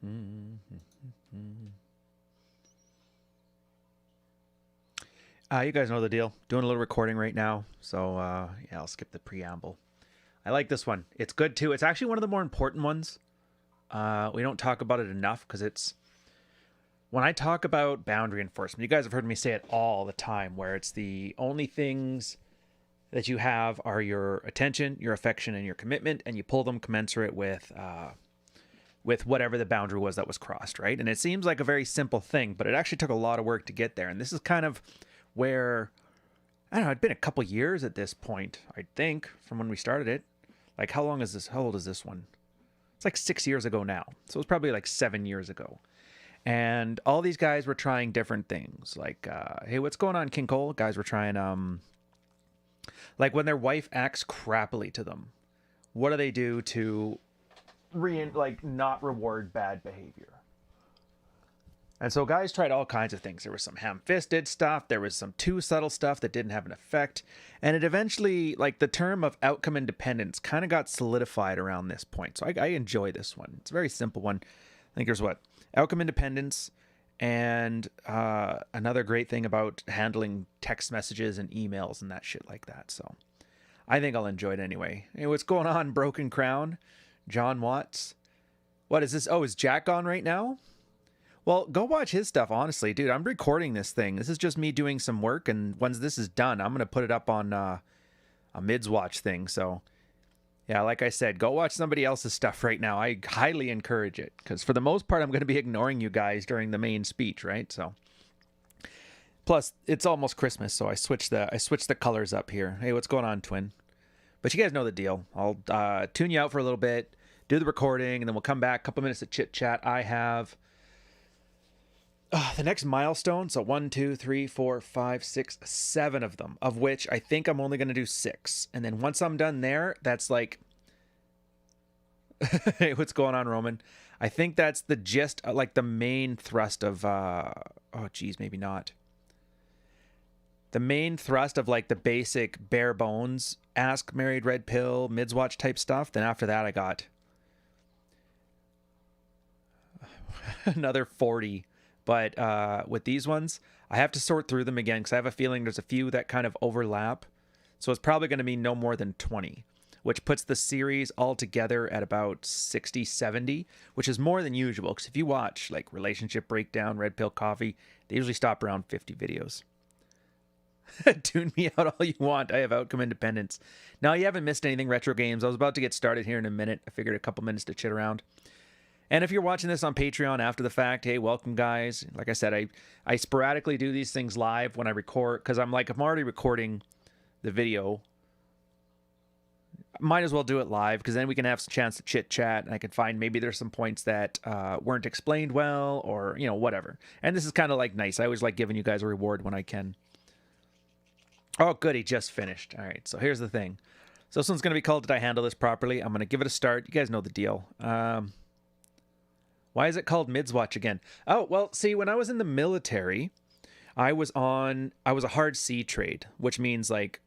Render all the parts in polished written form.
You guys know the deal. Doing a little recording right now, so yeah, I'll skip the preamble. I like this one. It's good too. It's actually one of the more important ones. We don't talk about it enough because it's when I talk about boundary enforcement. You guys have heard me say it all the time, where it's the only things that you have are your attention, your affection, and your commitment, and you pull them commensurate with whatever the boundary was that was crossed, right? And it seems like a very simple thing, but it actually took a lot of work to get there. And this is kind of where, I don't know, it'd been a couple years at this point, I think, from when we started it. Like, how old is this one? It's like 6 years ago now. So it was probably like 7 years ago. And all these guys were trying different things. Like, hey, what's going on, King Cole? Guys were trying, like when their wife acts crappily to them, what do they do to not reward bad behavior? And so guys tried all kinds of things. There was some ham-fisted stuff. There was some too subtle stuff that didn't have an effect. And it eventually, like the term of outcome independence kind of got solidified around this point. So I enjoy this one. It's a very simple one. I think there's outcome independence, and another great thing about handling text messages and emails and that shit like that. So I think I'll enjoy it anyway. Hey, what's going on, Broken Crown? John Watts. What is this? Oh, is Jack on right now? Well, go watch his stuff, honestly. Dude, I'm recording this thing. This is just me doing some work, and once this is done, I'm going to put it up on a mids watch thing. So, yeah, like I said, go watch somebody else's stuff right now. I highly encourage it, because for the most part, I'm going to be ignoring you guys during the main speech, right? So, plus, it's almost Christmas, so I switched the colors up here. Hey, what's going on, Twin? But you guys know the deal. I'll tune you out for a little bit, do the recording, and then we'll come back. A couple minutes of chit-chat. I have the next milestone, so 1, 2, 3, 4, 5, 6, 7 of them, of which I think I'm only going to do 6. And then once I'm done there, that's like, hey, what's going on, Roman? I think that's the gist, like the main thrust of, maybe not. The main thrust of like the basic bare bones, Ask Married Red Pill, mids watch type stuff. Then after that, I got another 40. But with these ones, I have to sort through them again because I have a feeling there's a few that kind of overlap. So it's probably going to be no more than 20, which puts the series all together at about 60, 70, which is more than usual. Because if you watch like Relationship Breakdown, Red Pill Coffee, they usually stop around 50 videos. Tune me out all you want. I have outcome independence. Now, you haven't missed anything retro games. I was about to get started here in a minute. I figured a couple minutes to chit around. And if you're watching this on Patreon after the fact, hey, welcome, guys. Like I said, I sporadically do these things live when I record, because I'm already recording the video. Might as well do it live, because then we can have a chance to chit-chat, and I can find maybe there's some points that weren't explained well, or, whatever. And this is kind of like nice. I always like giving you guys a reward when I can. Oh, good, he just finished. All right, so here's the thing. So this one's going to be called Did I Handle This Properly? I'm going to give it a start. You guys know the deal. Why is it called Mids Watch again? Oh, well, see, when I was in the military, I was a hard sea trade, which means like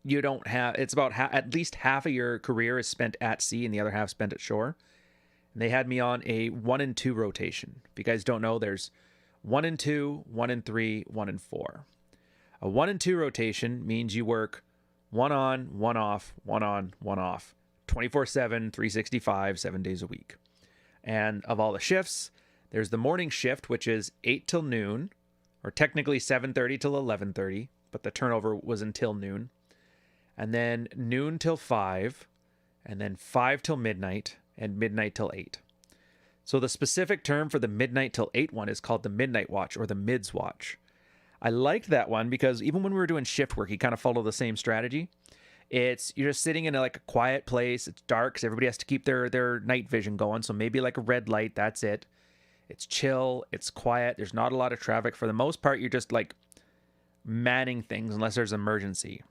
you don't have, it's about at least half of your career is spent at sea and the other half spent at shore. And they had me on a 1 and 2 rotation. If you guys don't know, there's 1 and 2, 1 and 3, 1 and 4. A 1 and 2 rotation means you work 1 on, 1 off, 1 on, 1 off, 24/7, 365, 7 days a week. And of all the shifts, there's the morning shift, which is 8 till noon, or technically 7:30 till 11:30, but the turnover was until noon. And then noon till 5, and then 5 till midnight, and midnight till 8. So the specific term for the midnight till 8 one is called the midnight watch, or the mids watch. I liked that one because even when we were doing shift work, you kind of follow the same strategy. You're just sitting in a quiet place. It's dark because everybody has to keep their night vision going. So maybe like a red light, that's it. It's chill. It's quiet. There's not a lot of traffic. For the most part, you're just like manning things unless there's emergency.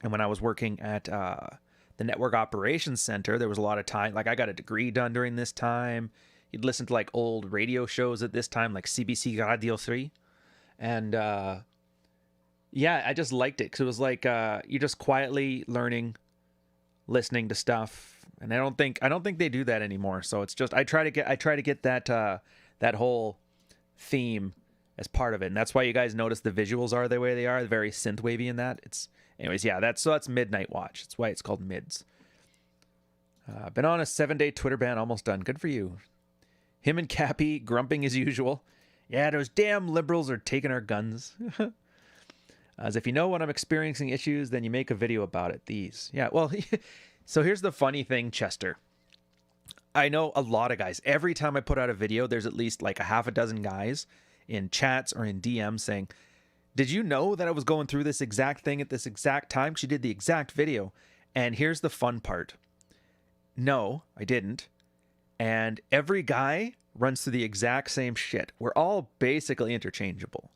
And when I was working at the Network Operations Center, there was a lot of time. Like I got a degree done during this time. You'd listen to like old radio shows at this time, like CBC Radio 3. And yeah, I just liked it because it was like you're just quietly learning, listening to stuff, And I don't think they do that anymore. So it's just I try to get that whole theme as part of it. And that's why you guys notice the visuals are the way they are, very synth wavy in that. It's anyways, yeah, that's Midnight Watch. That's why it's called Mids. Been on a 7-day Twitter ban, almost done. Good for you. Him and Cappy grumping as usual. Yeah, those damn liberals are taking our guns. As if you know when I'm experiencing issues, then you make a video about it. These. Yeah, well, so here's the funny thing, Chester. I know a lot of guys. Every time I put out a video, there's at least like a half a dozen guys in chats or in DMs saying, did you know that I was going through this exact thing at this exact time? She did the exact video. And here's the fun part. No, I didn't. And every guy runs through the exact same shit. We're all basically interchangeable.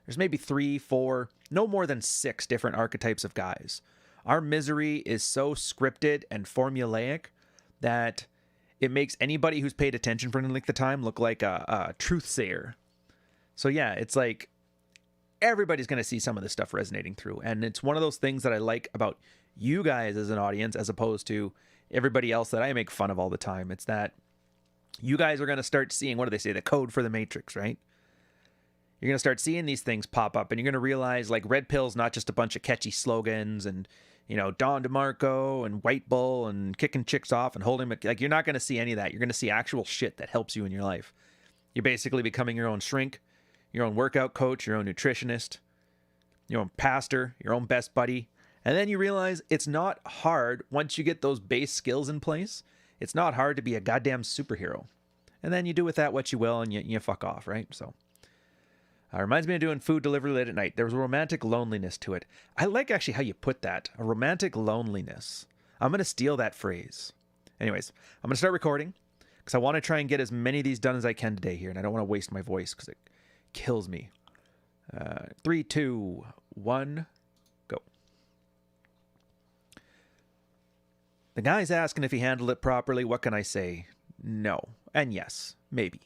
There's maybe 3, 4, no more than 6 different archetypes of guys. Our misery is so scripted and formulaic that it makes anybody who's paid attention for any length of time look like a truth sayer. So yeah, it's like everybody's going to see some of this stuff resonating through. And it's one of those things that I like about you guys as an audience as opposed to everybody else that I make fun of all the time. It's that you guys are going to start seeing, what do they say, the code for the Matrix, right? You're going to start seeing these things pop up and you're going to realize like Red Pill's not just a bunch of catchy slogans and, you know, Don DeMarco and White Bull and kicking chicks off and holding, like you're not going to see any of that. You're going to see actual shit that helps you in your life. You're basically becoming your own shrink, your own workout coach, your own nutritionist, your own pastor, your own best buddy. And then you realize it's not hard once you get those base skills in place. It's not hard to be a goddamn superhero. And then you do with that what you will and you fuck off, right? So reminds me of doing food delivery late at night. There was a romantic loneliness to it. I like actually how you put that. A romantic loneliness. I'm going to steal that phrase. Anyways, I'm going to start recording because I want to try and get as many of these done as I can today here. And I don't want to waste my voice because it kills me. 3, 2, 1, go. The guy's asking if he handled it properly. What can I say? No. And yes, maybe.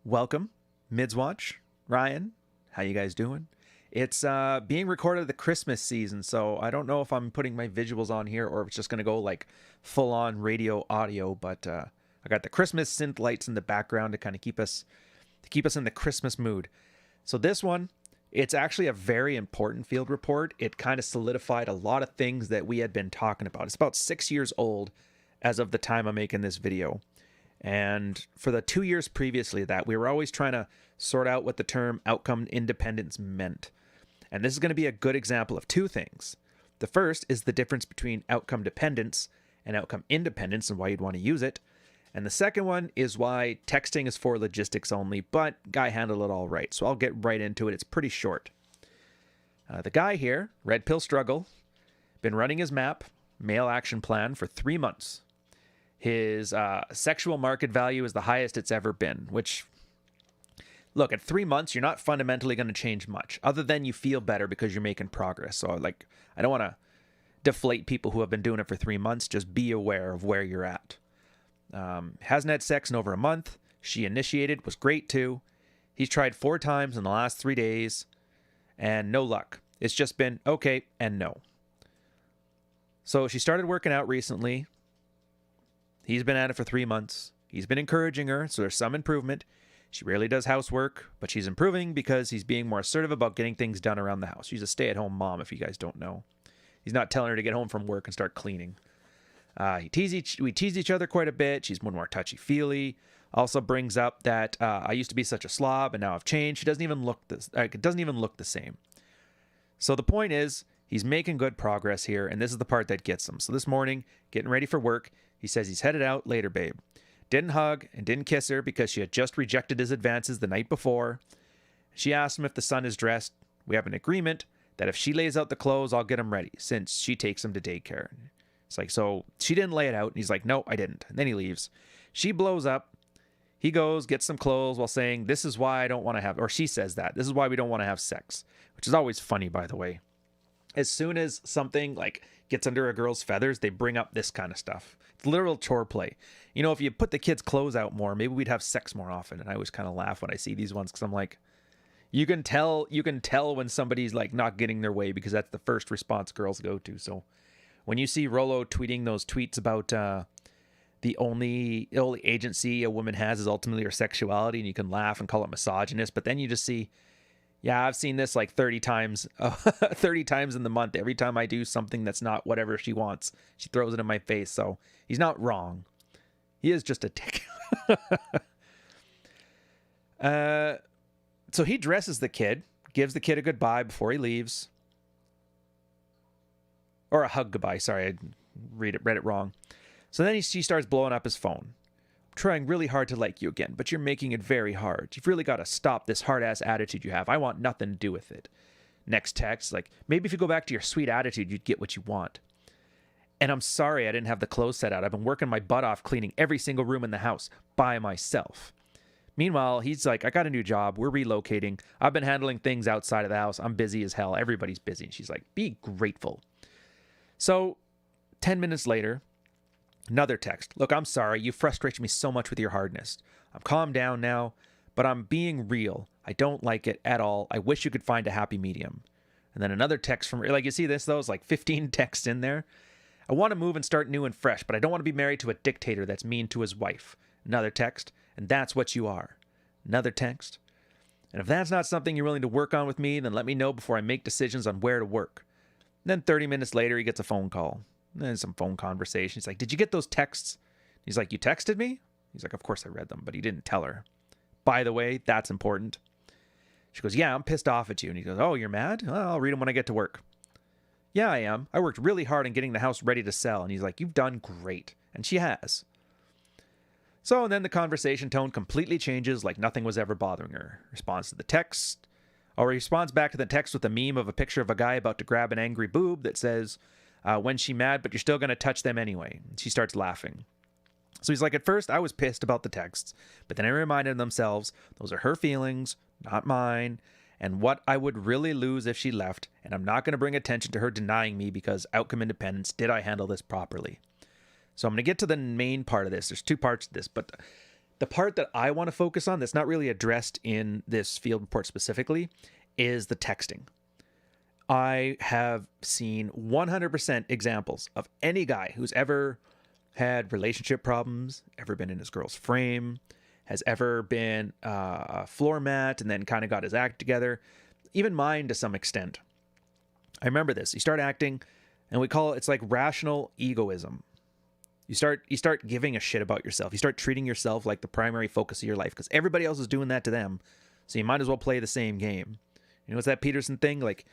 Welcome, Mids Watch. Ryan, how you guys doing? It's being recorded at the Christmas season, so I don't know if I'm putting my visuals on here or if it's just going to go like full-on radio audio, but I got the Christmas synth lights in the background to kind of keep us in the Christmas mood. So this one, it's actually a very important field report. It kind of solidified a lot of things that we had been talking about. It's about 6 years old as of the time I'm making this video. And for the 2 years previously to that, we were always trying to sort out what the term outcome independence meant. And this is going to be a good example of 2 things. The first is the difference between outcome dependence and outcome independence and why you'd want to use it. And the second one is why texting is for logistics only, but guy handled it all right. So I'll get right into it. It's pretty short. The guy here, Red Pill Struggle, been running his MAP, male action plan, for 3 months. His sexual market value is the highest it's ever been, which, look, at 3 months, you're not fundamentally going to change much, other than you feel better because you're making progress. So, like, I don't want to deflate people who have been doing it for 3 months. Just be aware of where you're at. Hasn't had sex in over a month. She initiated, was great too. He's tried 4 times in the last 3 days, and no luck. It's just been okay and no. So she started working out recently. He's been at it for 3 months. He's been encouraging her, so there's some improvement. She rarely does housework, but she's improving because he's being more assertive about getting things done around the house. She's a stay-at-home mom, if you guys don't know. He's not telling her to get home from work and start cleaning. We tease each other quite a bit. She's more touchy-feely. Also brings up that I used to be such a slob, and now I've changed. It doesn't even look the same. So the point is, he's making good progress here, and this is the part that gets him. So this morning, getting ready for work, he says he's headed out later, babe. Didn't hug and didn't kiss her because she had just rejected his advances the night before. She asked him if the son is dressed. We have an agreement that if she lays out the clothes, I'll get him ready, since she takes him to daycare. It's like, so she didn't lay it out. And he's like, no, I didn't. And then he leaves. She blows up. He goes, gets some clothes while saying, this is why I don't want to have, or she says that, this is why we don't want to have sex, which is always funny, by the way. As soon as something like gets under a girl's feathers, they bring up this kind of stuff. It's literal chore play. You know, if you put the kids' clothes out more, maybe we'd have sex more often. And I always kind of laugh when I see these ones because I'm like, you can tell when somebody's like not getting their way because that's the first response girls go to. So When you see Rolo tweeting those tweets about the only agency a woman has is ultimately her sexuality, and you can laugh and call it misogynist, but then you just see, yeah, I've seen this like 30 times, 30 times in the month. Every time I do something that's not whatever she wants, she throws it in my face. So he's not wrong. He is just a dick. So he dresses the kid, gives the kid a goodbye before he leaves. Or a hug goodbye. Sorry, I read it wrong. So then she starts blowing up his phone. I'm trying really hard to like you again, but you're making it very hard. You've really got to stop this hard-ass attitude you have. I want nothing to do with it. Next text, like, maybe if you go back to your sweet attitude, you'd get what you want. And I'm sorry I didn't have the clothes set out. I've been working my butt off cleaning every single room in the house by myself. Meanwhile, he's like, I got a new job. We're relocating. I've been handling things outside of the house. I'm busy as hell. Everybody's busy. And she's like, be grateful. So 10 minutes later, another text. Look, I'm sorry. You frustrate me so much with your hardness. I'm calmed down now, but I'm being real. I don't like it at all. I wish you could find a happy medium. And then another text from, like, you see this, though? It's like 15 texts in there. I want to move and start new and fresh, but I don't want to be married to a dictator that's mean to his wife. Another text. And that's what you are. Another text. And if that's not something you're willing to work on with me, then let me know before I make decisions on where to work. And then 30 minutes later, he gets a phone call. And then some phone conversation. He's like, did you get those texts? He's like, you texted me? He's like, of course I read them, but he didn't tell her. By the way, that's important. She goes, yeah, I'm pissed off at you. And he goes, oh, you're mad? Well, I'll read them when I get to work. Yeah, I am. I worked really hard on getting the house ready to sell. And he's like, you've done great. And she has. So, and then the conversation tone completely changes like nothing was ever bothering her. Responds to the text, or responds back to the text with a meme of a picture of a guy about to grab an angry boob that says, when she mad, but you're still going to touch them anyway. And she starts laughing. So he's like, at first I was pissed about the texts, but then I reminded themselves, those are her feelings, not mine, and what I would really lose if she left, and I'm not going to bring attention to her denying me because outcome independence, did I handle this properly? So I'm going to get to the main part of this. There's two parts to this, but the part that I want to focus on that's not really addressed in this field report specifically is the texting. I have seen 100% examples of any guy who's ever had relationship problems, ever been in his girl's frame, has ever been a floor mat and then kind of got his act together, even mine to some extent. I remember this. You start acting, and we call it, it's like rational egoism. You start giving a shit about yourself. You start treating yourself like the primary focus of your life because everybody else is doing that to them. So you might as well play the same game. You know, it's that Peterson thing. Like,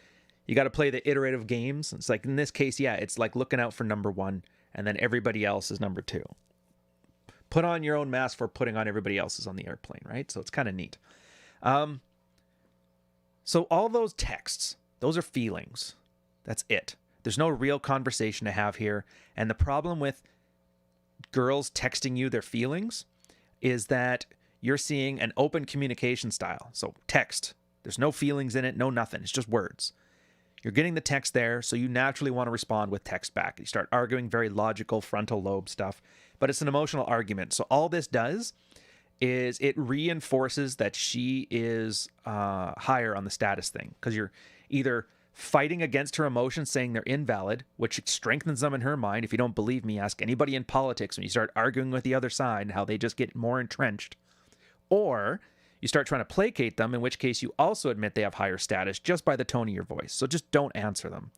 you got to play the iterative games. It's like, in this case, yeah, it's like looking out for number one and then everybody else is number two. Put on your own mask for putting on everybody else's on the airplane, right? So it's kind of neat. So all those texts, those are feelings. That's it. There's no real conversation to have here. And the problem with girls texting you their feelings is that you're seeing an open communication style. So text, there's no feelings in it, no nothing. It's just words. You're getting the text there, so you naturally want to respond with text back. You start arguing very logical frontal lobe stuff, but it's an emotional argument. So all this does is it reinforces that she is higher on the status thing because you're either fighting against her emotions, saying they're invalid, which strengthens them in her mind. If you don't believe me, ask anybody in politics when you start arguing with the other side and how they just get more entrenched. Or you start trying to placate them, in which case you also admit they have higher status just by the tone of your voice. So just don't answer them.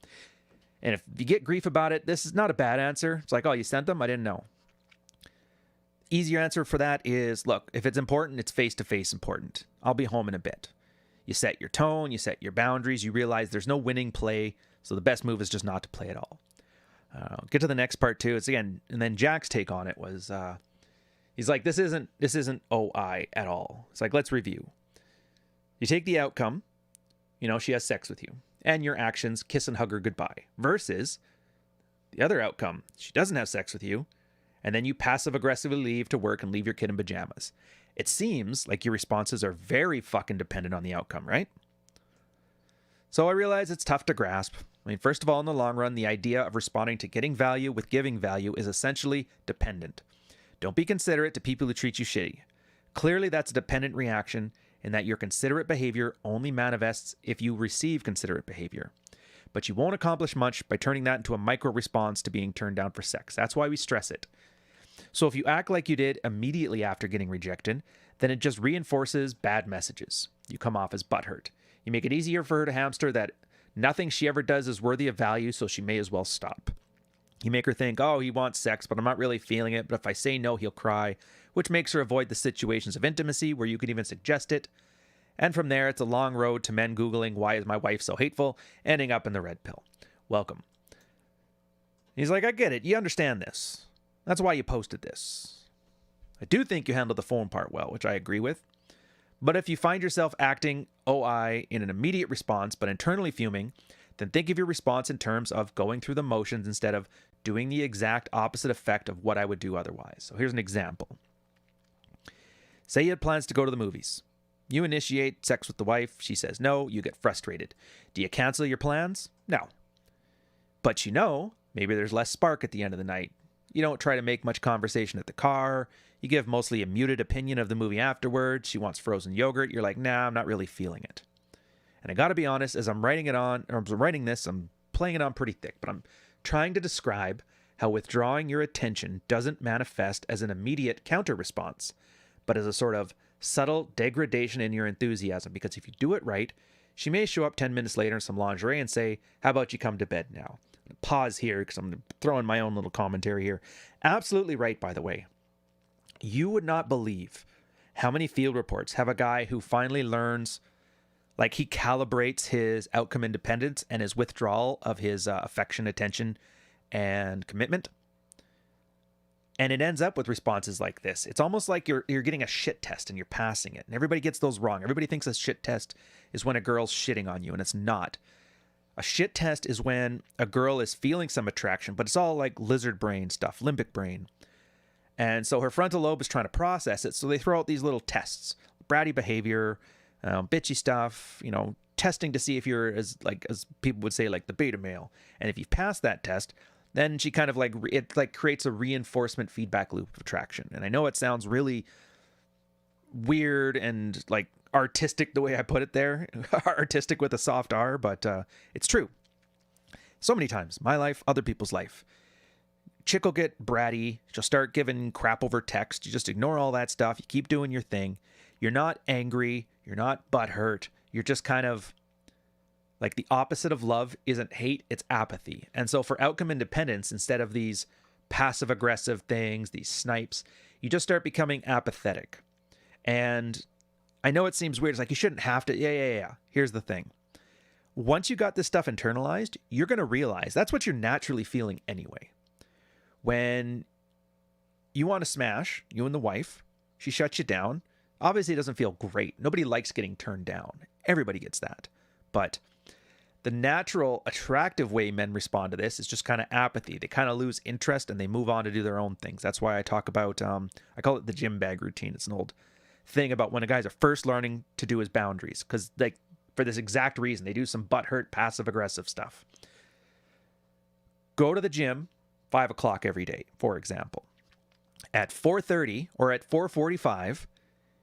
And if you get grief about it, this is not a bad answer. It's like, oh, you sent them? I didn't know. Easier answer for that is, look, if it's important, it's face-to-face important. I'll be home in a bit. You set your tone, you set your boundaries, you realize there's no winning play, so the best move is just not to play at all. Get to the next part too. It's again, and then Jack's take on it was, he's like, this isn't OI at all. It's like, let's review. You take the outcome, you know, she has sex with you, and your actions, kiss and hug her goodbye, versus the other outcome, she doesn't have sex with you, and then you passive-aggressively leave to work and leave your kid in pajamas. It seems like your responses are very fucking dependent on the outcome, right? So I realize it's tough to grasp. I mean, first of all, in the long run, the idea of responding to getting value with giving value is essentially dependent. Don't be considerate to people who treat you shitty. Clearly, that's a dependent reaction in that your considerate behavior only manifests if you receive considerate behavior. but you won't accomplish much by turning that into a micro response to being turned down for sex. That's why we stress it. So if you act like you did immediately after getting rejected, then it just reinforces bad messages. You come off as butthurt. You make it easier for her to hamster that nothing she ever does is worthy of value, so she may as well stop. You make her think, oh, he wants sex, but I'm not really feeling it, but if I say no, he'll cry, which makes her avoid the situations of intimacy where you could even suggest it. And from there, it's a long road to men Googling, why is my wife so hateful, ending up in the red pill. Welcome. He's like, I get it. You understand this. That's why you posted this. I do think you handled the phone part well, which I agree with. But if you find yourself acting OI in an immediate response, but internally fuming, then think of your response in terms of going through the motions instead of doing the exact opposite effect of what I would do otherwise. So here's an example. Say you had plans to go to the movies. You initiate sex with the wife. She says no. You get frustrated. Do you cancel your plans? No. But maybe there's less spark at the end of the night. You don't try to make much conversation at the car. You give mostly a muted opinion of the movie afterwards. She wants frozen yogurt. You're like, nah, I'm not really feeling it. And I got to be honest, as I'm writing this, I'm playing it on pretty thick, but I'm trying to describe how withdrawing your attention doesn't manifest as an immediate counter response, but as a sort of subtle degradation in your enthusiasm. Because if you do it right, she may show up 10 minutes later in some lingerie and say, how about you come to bed now? Pause here because I'm throwing my own little commentary here. Absolutely right, by the way. You would not believe how many field reports have a guy who finally learns, like he calibrates his outcome independence and his withdrawal of his affection, attention, and commitment. And it ends up with responses like this. It's almost like you're getting a shit test and you're passing it. And everybody gets those wrong. Everybody thinks a shit test is when a girl's shitting on you, and it's not. A shit test is when a girl is feeling some attraction, but it's all like lizard brain stuff, limbic brain. And so her frontal lobe is trying to process it. So they throw out these little tests, bratty behavior, bitchy stuff, testing to see if you're as people would say, like the beta male. And if you pass that test, then she kind of creates a reinforcement feedback loop of attraction. And I know it sounds really weird and like artistic the way I put it there, artistic with a soft R, but it's true. So many times, my life, other people's life. Chick will get bratty. She'll start giving crap over text. You just ignore all that stuff. You keep doing your thing. You're not angry. You're not butthurt. You're just kind of like the opposite of love isn't hate, it's apathy. And so for outcome independence, instead of these passive aggressive things, these snipes, you just start becoming apathetic. And I know it seems weird. It's like you shouldn't have to. Yeah. Here's the thing. Once you got this stuff internalized, you're going to realize that's what you're naturally feeling anyway. When you want to smash, you and the wife, she shuts you down. Obviously, it doesn't feel great. Nobody likes getting turned down. Everybody gets that. But the natural, attractive way men respond to this is just kind of apathy. They kind of lose interest and they move on to do their own things. That's why I talk about, I call it the gym bag routine. It's an old thing about when a guy's are first learning to do his boundaries. Because for this exact reason, they do some butthurt, passive-aggressive stuff. Go to the gym 5 o'clock every day, for example. At 4:30 or at 4:45,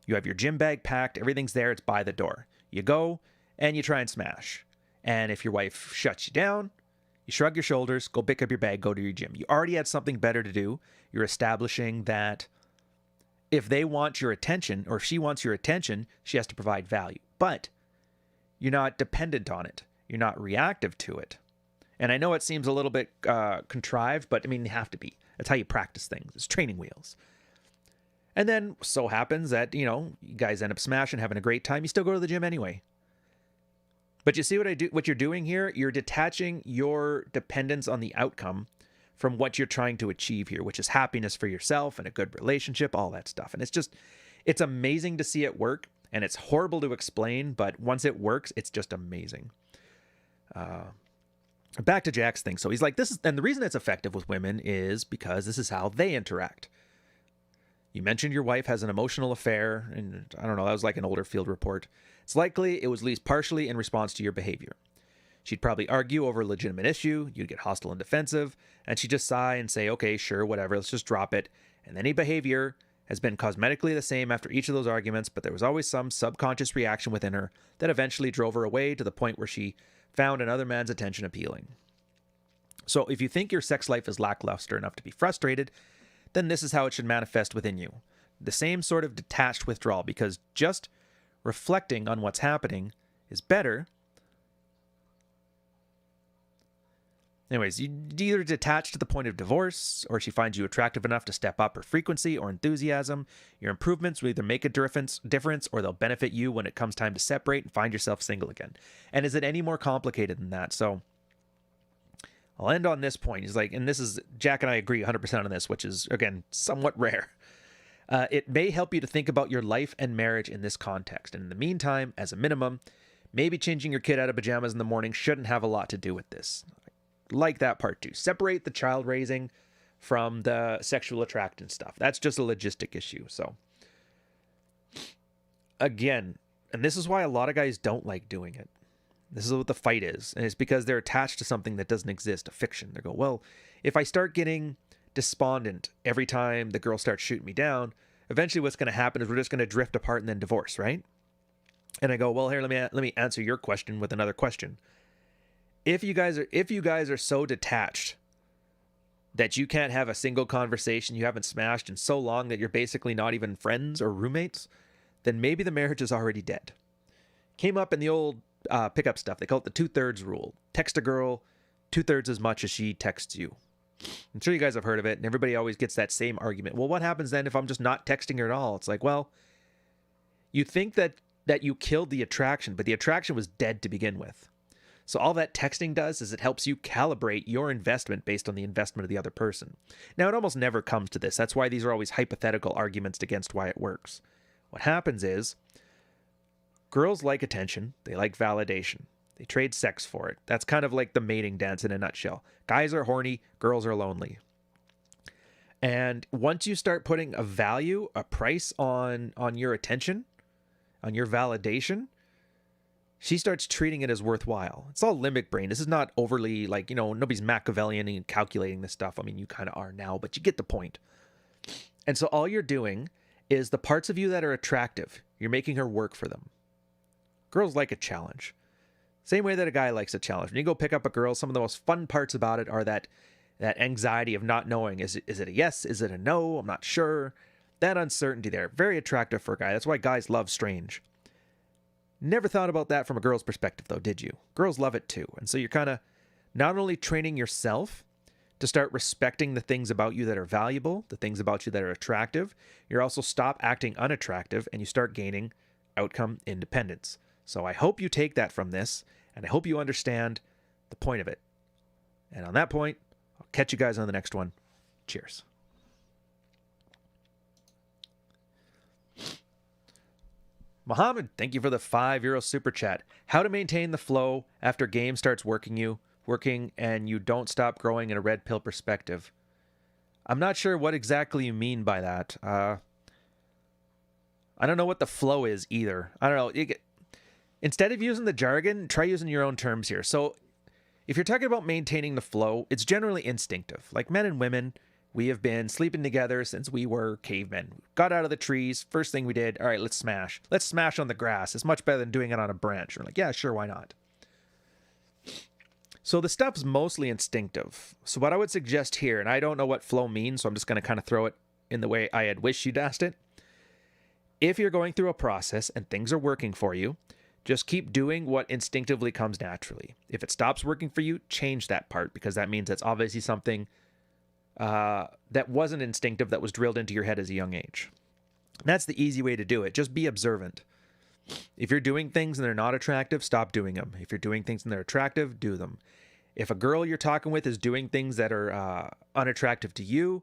you have your gym bag packed, everything's there, it's by the door. You go and you try and smash. And if your wife shuts you down, you shrug your shoulders, go pick up your bag, go to your gym. You already had something better to do. You're establishing that if they want your attention, or if she wants your attention, she has to provide value. But you're not dependent on it. You're not reactive to it. And I know it seems a little bit contrived, but I mean, they have to be. That's how you practice things. It's training wheels. And then so happens that, you guys end up smashing, having a great time. You still go to the gym anyway. But you see what you're doing here? You're detaching your dependence on the outcome from what you're trying to achieve here, which is happiness for yourself and a good relationship, all that stuff. And it's amazing to see it work. And it's horrible to explain, but once it works, it's just amazing. Back to Jack's thing. So he's like, and the reason it's effective with women is because this is how they interact. You mentioned your wife has an emotional affair, and I don't know, that was like an older field report. It's likely it was at least partially in response to your behavior. She'd probably argue over a legitimate issue, you'd get hostile and defensive, and she'd just sigh and say, okay, sure, whatever, let's just drop it. And any behavior has been cosmetically the same after each of those arguments, but there was always some subconscious reaction within her that eventually drove her away to the point where she found another man's attention appealing. So if you think your sex life is lackluster enough to be frustrated, then this is how it should manifest within you. The same sort of detached withdrawal, because just reflecting on what's happening is better. Anyways, you either detach to the point of divorce, or she finds you attractive enough to step up her frequency or enthusiasm. Your improvements will either make a difference, or they'll benefit you when it comes time to separate and find yourself single again. And is it any more complicated than that? So I'll end on this point. He's like, and this is, Jack and I agree 100% on this, which is, again, somewhat rare. It may help you to think about your life and marriage in this context. And in the meantime, as a minimum, maybe changing your kid out of pajamas in the morning shouldn't have a lot to do with this. Like that part too. Separate the child raising from the sexual attraction stuff. That's just a logistic issue. So again, and this is why a lot of guys don't like doing it. This is what the fight is. And it's because they're attached to something that doesn't exist, a fiction. They go, well, if I start getting despondent every time the girl starts shooting me down, eventually what's going to happen is we're just going to drift apart and then divorce, right? And I go, well, here, let me answer your question with another question. If you guys are so detached that you can't have a single conversation you haven't smashed in so long that you're basically not even friends or roommates, then maybe the marriage is already dead. Came up in the old pickup stuff. They call it the 2/3 rule. Text a girl 2/3 as much as she texts you. I'm sure you guys have heard of it, and everybody always gets that same argument. Well, what happens then if I'm just not texting her at all? It's like, well, you think that you killed the attraction, but the attraction was dead to begin with. So all that texting does is it helps you calibrate your investment based on the investment of the other person. Now, it almost never comes to this. That's why these are always hypothetical arguments against why it works. What happens is girls like attention. They like validation. They trade sex for it. That's kind of like the mating dance in a nutshell. Guys are horny. Girls are lonely. And once you start putting a value, a price on your attention, on your validation, she starts treating it as worthwhile. It's all limbic brain. This is not overly nobody's Machiavellian and calculating this stuff. I mean, you kind of are now, but you get the point. And so all you're doing is the parts of you that are attractive, you're making her work for them. Girls like a challenge. Same way that a guy likes a challenge. When you go pick up a girl, some of the most fun parts about it are that anxiety of not knowing. Is it a yes? Is it a no? I'm not sure. That uncertainty there. Very attractive for a guy. That's why guys love strange. Never thought about that from a girl's perspective, though, did you? Girls love it, too. And so you're kind of not only training yourself to start respecting the things about you that are valuable, the things about you that are attractive, you're also stop acting unattractive, and you start gaining outcome independence. So I hope you take that from this, and I hope you understand the point of it. And on that point, I'll catch you guys on the next one. Cheers. Mohammed, thank you for the €5 super chat. How to maintain the flow after game starts working and you don't stop growing in a red pill perspective. I'm not sure what exactly you mean by that. I don't know what the flow is either. I don't know. Instead of using the jargon, try using your own terms here. So if you're talking about maintaining the flow, it's generally instinctive. Like men and women, we have been sleeping together since we were cavemen. Got out of the trees. First thing we did, all right, let's smash. Let's smash on the grass. It's much better than doing it on a branch. We're like, yeah, sure, why not? So the stuff's mostly instinctive. So what I would suggest here, and I don't know what flow means, so I'm just going to kind of throw it in the way I had wished you'd asked it. If you're going through a process and things are working for you, just keep doing what instinctively comes naturally. If it stops working for you, change that part, because that means it's obviously something that wasn't instinctive, that was drilled into your head as a young age. And that's the easy way to do it. Just be observant. If you're doing things and they're not attractive, stop doing them. If you're doing things and they're attractive, do them. If a girl you're talking with is doing things that are unattractive to you,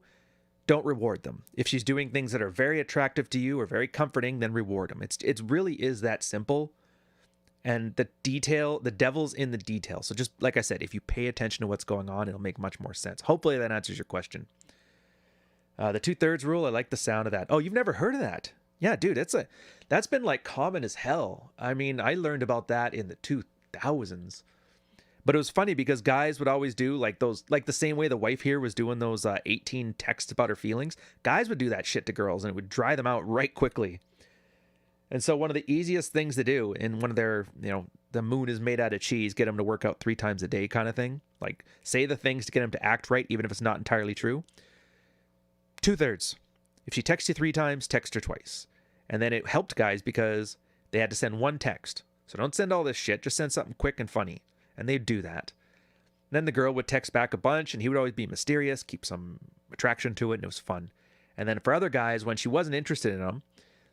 don't reward them. If she's doing things that are very attractive to you or very comforting, then reward them. It really is that simple. And the devil's in the detail. So just like I said, if you pay attention to what's going on, it'll make much more sense. Hopefully that answers your question. The 2/3 rule, I like the sound of that. Oh, you've never heard of that? Yeah, dude, that's been like common as hell. I mean, I learned about that in the 2000s. But it was funny because guys would always do like the same way the wife here was doing those 18 texts about her feelings. Guys would do that shit to girls and it would dry them out right quickly. And so one of the easiest things to do in one of their, the moon is made out of cheese, get them to work out 3 times a day kind of thing. Like, say the things to get them to act right, even if it's not entirely true. 2/3. If she texts you 3 times, text her twice. And then it helped guys because they had to send 1 text. So don't send all this shit. Just send something quick and funny. And they'd do that. And then the girl would text back a bunch, and he would always be mysterious, keep some attraction to it, and it was fun. And then for other guys, when she wasn't interested in them,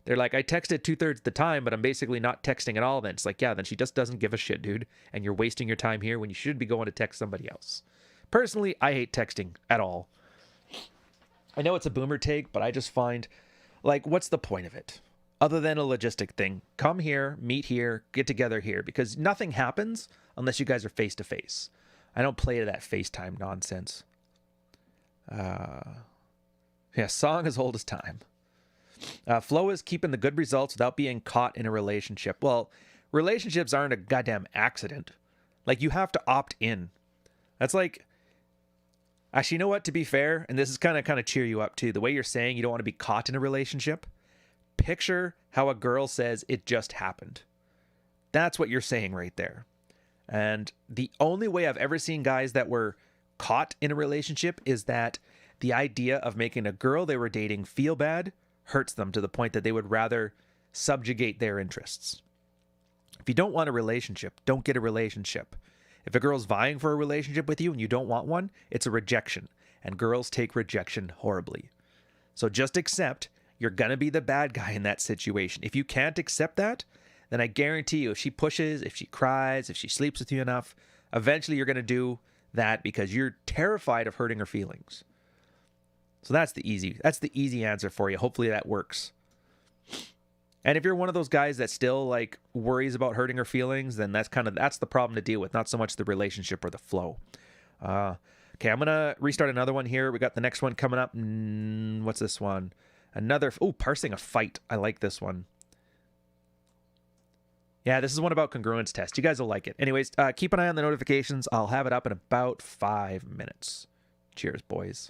they're like, I texted 2/3 of the time, but I'm basically not texting at all then. It's like, yeah, then she just doesn't give a shit, dude. And you're wasting your time here when you should be going to text somebody else. Personally, I hate texting at all. I know it's a boomer take, but I just find, like, what's the point of it? Other than a logistic thing. Come here, meet here, get together here. Because nothing happens unless you guys are face to face. I don't play to that FaceTime nonsense. Yeah, song as old as time. Flow is keeping the good results without being caught in a relationship. Well, relationships aren't a goddamn accident. Like, you have to opt in. That's like, actually, you know what, to be fair, and this is kind of cheer you up too, the way you're saying you don't want to be caught in a relationship, picture how a girl says it just happened. That's what you're saying right there. And the only way I've ever seen guys that were caught in a relationship is that the idea of making a girl they were dating feel bad hurts them to the point that they would rather subjugate their interests. If you don't want a relationship, don't get a relationship. If a girl's vying for a relationship with you and you don't want one, it's a rejection. And girls take rejection horribly. So just accept you're going to be the bad guy in that situation. If you can't accept that, then I guarantee you, if she pushes, if she cries, if she sleeps with you enough, eventually you're going to do that because you're terrified of hurting her feelings. So that's the easy answer for you. Hopefully that works. And if you're one of those guys that still like worries about hurting her feelings, then that's the problem to deal with, not so much the relationship or the flow. Okay, I'm gonna restart another one here. We got the next one coming up. What's this one? Parsing a fight. I like this one. Yeah, this is one about congruence test. You guys will like it. Anyways, keep an eye on the notifications. I'll have it up in about 5 minutes. Cheers, boys.